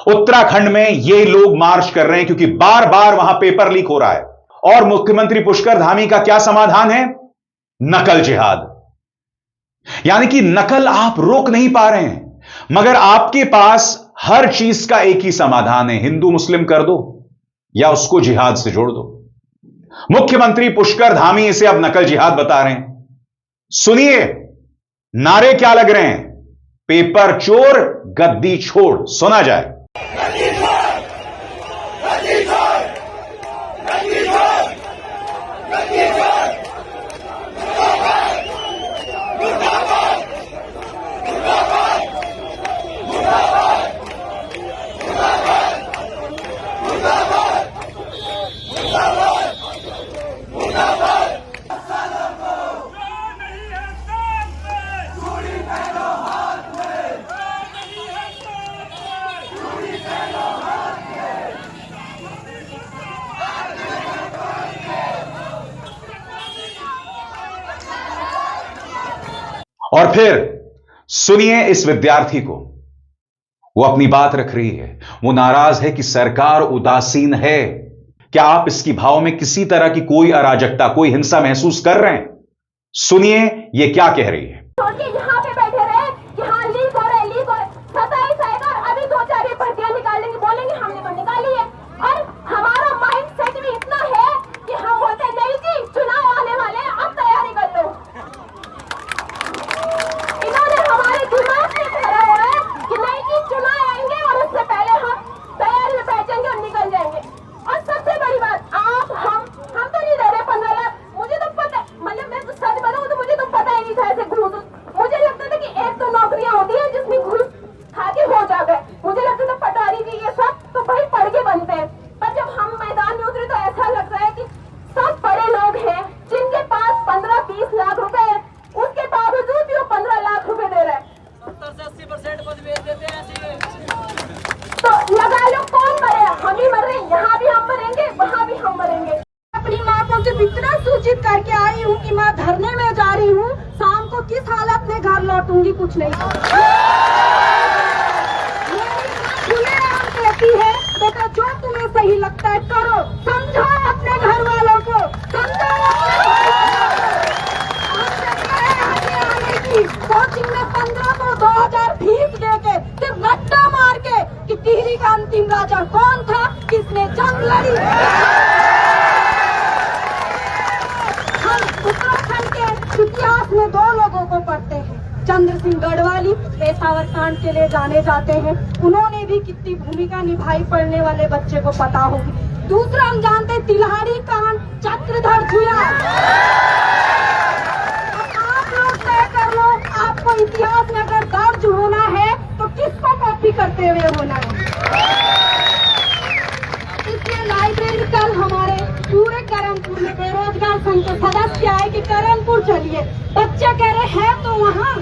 उत्तराखंड में ये लोग मार्च कर रहे हैं क्योंकि बार बार वहां पेपर लीक हो रहा है। और मुख्यमंत्री पुष्कर धामी का क्या समाधान है? नकल जिहाद। यानी कि नकल आप रोक नहीं पा रहे हैं, मगर आपके पास हर चीज का एक ही समाधान है, हिंदू मुस्लिम कर दो या उसको जिहाद से जोड़ दो। मुख्यमंत्री पुष्कर धामी इसे अब नकल जिहाद बता रहे हैं। सुनिए नारे क्या लग रहे हैं। पेपर चोर गद्दी छोड़, सुना जाए। और फिर सुनिए इस विद्यार्थी को, वो अपनी बात रख रही है। वो नाराज है कि सरकार उदासीन है। क्या आप इसकी भाव में किसी तरह की कोई अराजकता, कोई हिंसा महसूस कर रहे हैं? सुनिए ये क्या कह रही है। यहाँ पे बैठे रहे कि हाँ लीक हो रहा है, लीक हो रहा है। 27 आएगा और अभी 2-4 भर्तियां निकालेंगे, बोलेंगे हमने तो निकाली है। और हमारा माइंड सेट भी इतना है कि हम बोलते हैं नहीं जी चुनाव आने वाले हैं, अब तैयारी कर लो। इन्होंने हमारे दिमाग में भरा हुआ है कि नहीं जी चुनाव आएंगे और उससे पहले हम तैयारी में बैठेंगे और निकल जाएंगे। और सबसे बड़ी बात, आप हम तो नहीं दे रहे 15 लाख। मुझे तो पता, मतलब मैं तो सच बताऊं तो मुझे तो पता ही नहीं था ऐसे घूस। मुझे लगता था कि एक तो नौकरियां होती है जिसमें घूस खा के हो जाता है। मुझे लगता था पटारी जी ये सब तो भाई पढ़ के बनते हैं। पर जब हम मैदान में उतरे तो ऐसा लग रहा है कि सब बड़े लोग हैं जिनके पास 15-20 लाख रुपए है, उसके बावजूद भी वो 15 लाख रुपए दे रहे हैं। 70 से 80% पद बेच देते हैं। तो लगा लो कौन मरे, हम ही मर रहे हैं। यहाँ भी हम मरेंगे, वहाँ भी हम मरेंगे। अपनी माँ को सिर्फ इतना सूचित करके आई हूँ कि माँ धरने में जा रही हूँ, शाम को किस हालत में घर लौटूंगी कुछ नहीं। कहती है बेटा जो तुम्हें सही लगता है करो, समझाओ अपने घर वालों को, समझाओ कोचिंग में 15 को 2000 फीस देके सिर्फ रट्टा मार के कि टिहरी का अंतिम राजा कौन था, किसने जंग लड़ी। हम उत्तराखंड के इतिहास में 2 लोगों को पढ़ते हैं, चंद्र सिंह गढ़वाली पेशावर कांड के लिए जाने जाते हैं। उन्होंने भी कितनी भूमिका निभाई, पढ़ने वाले बच्चे को पता होगी। दूसरा हम जानते हैं तिलहारी कांड, चक्रधर झुया। आप लोग तय कर लो, आपको इतिहास में अगर दर्ज होना है तो किसको कॉपी करते हुए होना है। इसलिए लाइब्रेरी कल हमारे पूरे करमपुर में बेरोजगार संघ के सदस्य आए कि करमपुर चलिए। बच्चे कह रहे हैं तो वहाँ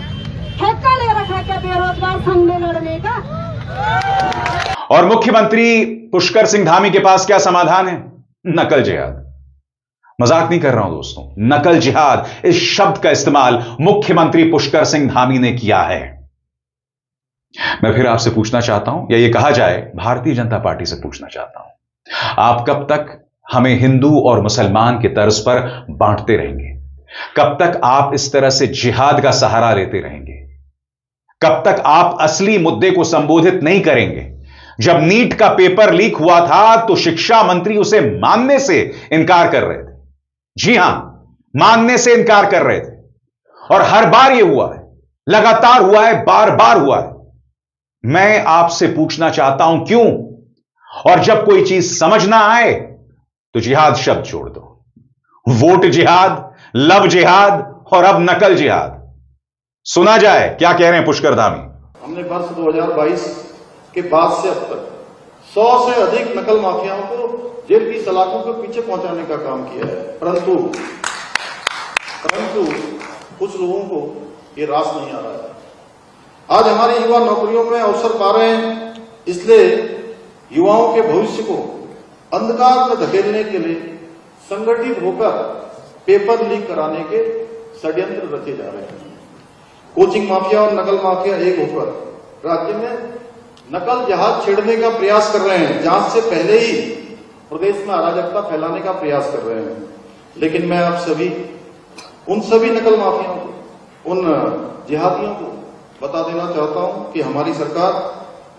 ठेका ले रखा है क्या बेरोजगार संघ में लड़ने का। और मुख्यमंत्री पुष्कर सिंह धामी के पास क्या समाधान है? नकल जिहाद। मजाक नहीं कर रहा हूं दोस्तों, नकल जिहाद इस शब्द का इस्तेमाल मुख्यमंत्री पुष्कर सिंह धामी ने किया है। मैं फिर आपसे पूछना चाहता हूं, या ये कहा जाए भारतीय जनता पार्टी से पूछना चाहता हूं, आप कब तक हमें हिंदू और मुसलमान के तर्ज पर बांटते रहेंगे? कब तक आप इस तरह से जिहाद का सहारा लेते रहेंगे? कब तक आप असली मुद्दे को संबोधित नहीं करेंगे? जब नीट का पेपर लीक हुआ था तो शिक्षा मंत्री उसे मानने से इनकार कर रहे थे। जी हां, मानने से इनकार कर रहे थे। और हर बार यह हुआ है, लगातार हुआ है, बार बार हुआ है। मैं आपसे पूछना चाहता हूं क्यों? और जब कोई चीज समझ ना आए तो जिहाद शब्द छोड़ दो। वोट जिहाद, लव जिहाद और अब नकल जिहाद। सुना जाए क्या कह रहे हैं पुष्कर धामी। हमने वर्ष 2022 के बाद से अब तक 100 से अधिक नकल माफियाओं को जेल की सलाखों के पीछे पहुंचाने का काम किया है, परंतु कुछ लोगों को ये रास नहीं आ रहा है। आज हमारे युवा नौकरियों में अवसर पा रहे हैं, इसलिए युवाओं के भविष्य को अंधकार में धकेलने के लिए संगठित होकर पेपर लीक कराने के षड्यंत्र रचे जा रहे हैं। कोचिंग माफिया और नकल माफिया एक होकर राज्य में नकल जहाज छेड़ने का प्रयास कर रहे हैं, जांच से पहले ही प्रदेश में अराजकता फैलाने का प्रयास कर रहे हैं। लेकिन मैं आप सभी, उन सभी नकल माफियाओं को, उन जिहादियों को बता देना चाहता हूं कि हमारी सरकार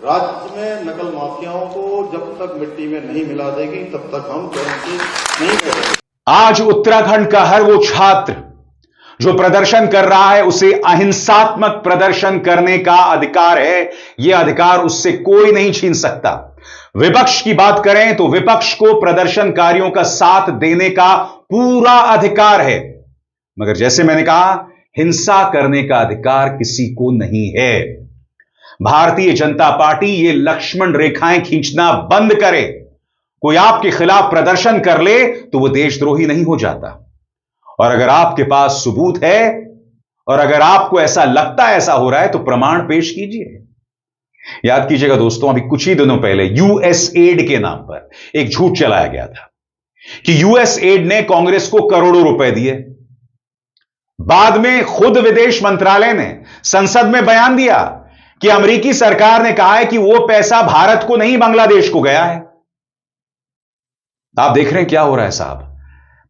राज्य में नकल माफियाओं को जब तक मिट्टी में नहीं मिला देगी तब तक हम चैन से नहीं बैठेंगे। आज उत्तराखंड का हर वो छात्र जो प्रदर्शन कर रहा है, उसे अहिंसात्मक प्रदर्शन करने का अधिकार है। यह अधिकार उससे कोई नहीं छीन सकता। विपक्ष की बात करें तो विपक्ष को प्रदर्शनकारियों का साथ देने का पूरा अधिकार है, मगर जैसे मैंने कहा, हिंसा करने का अधिकार किसी को नहीं है। भारतीय जनता पार्टी ये लक्ष्मण रेखाएं खींचना बंद करे। कोई आपके खिलाफ प्रदर्शन कर ले तो वह देशद्रोही नहीं हो जाता। और अगर आपके पास सबूत है और अगर आपको ऐसा लगता है ऐसा हो रहा है तो प्रमाण पेश कीजिए। याद कीजिएगा दोस्तों, अभी कुछ ही दिनों पहले यूएसएड के नाम पर एक झूठ चलाया गया था कि यूएसएड ने कांग्रेस को करोड़ों रुपए दिए। बाद में खुद विदेश मंत्रालय ने संसद में बयान दिया कि अमेरिकी सरकार ने कहा है कि वो पैसा भारत को नहीं बांग्लादेश को गया है। आप देख रहे हैं क्या हो रहा है साहब।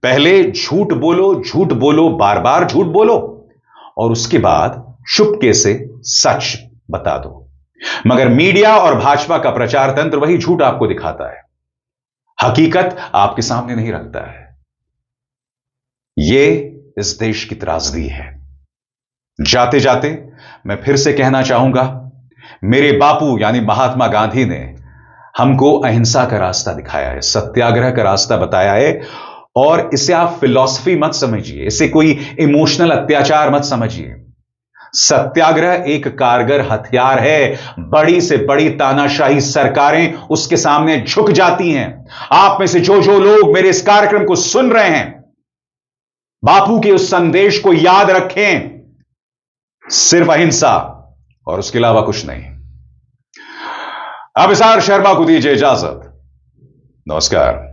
पहले झूठ बोलो, बार बार झूठ बोलो और उसके बाद चुपके से सच बता दो। मगर मीडिया और भाजपा का प्रचार तंत्र वही झूठ आपको दिखाता है, हकीकत आपके सामने नहीं रखता है। यह इस देश की त्रासदी है। जाते जाते मैं फिर से कहना चाहूंगा, मेरे बापू यानी महात्मा गांधी ने हमको अहिंसा का रास्ता दिखाया है, सत्याग्रह का रास्ता बताया है। और इसे आप फिलॉसफी मत समझिए, इसे कोई इमोशनल अत्याचार मत समझिए। सत्याग्रह एक कारगर हथियार है। बड़ी से बड़ी तानाशाही सरकारें उसके सामने झुक जाती हैं। आप में से जो जो लोग मेरे इस कार्यक्रम को सुन रहे हैं, बापू के उस संदेश को याद रखें, सिर्फ अहिंसा और उसके अलावा कुछ नहीं। अब अभिसार शर्मा को दीजिए इजाजत। नमस्कार।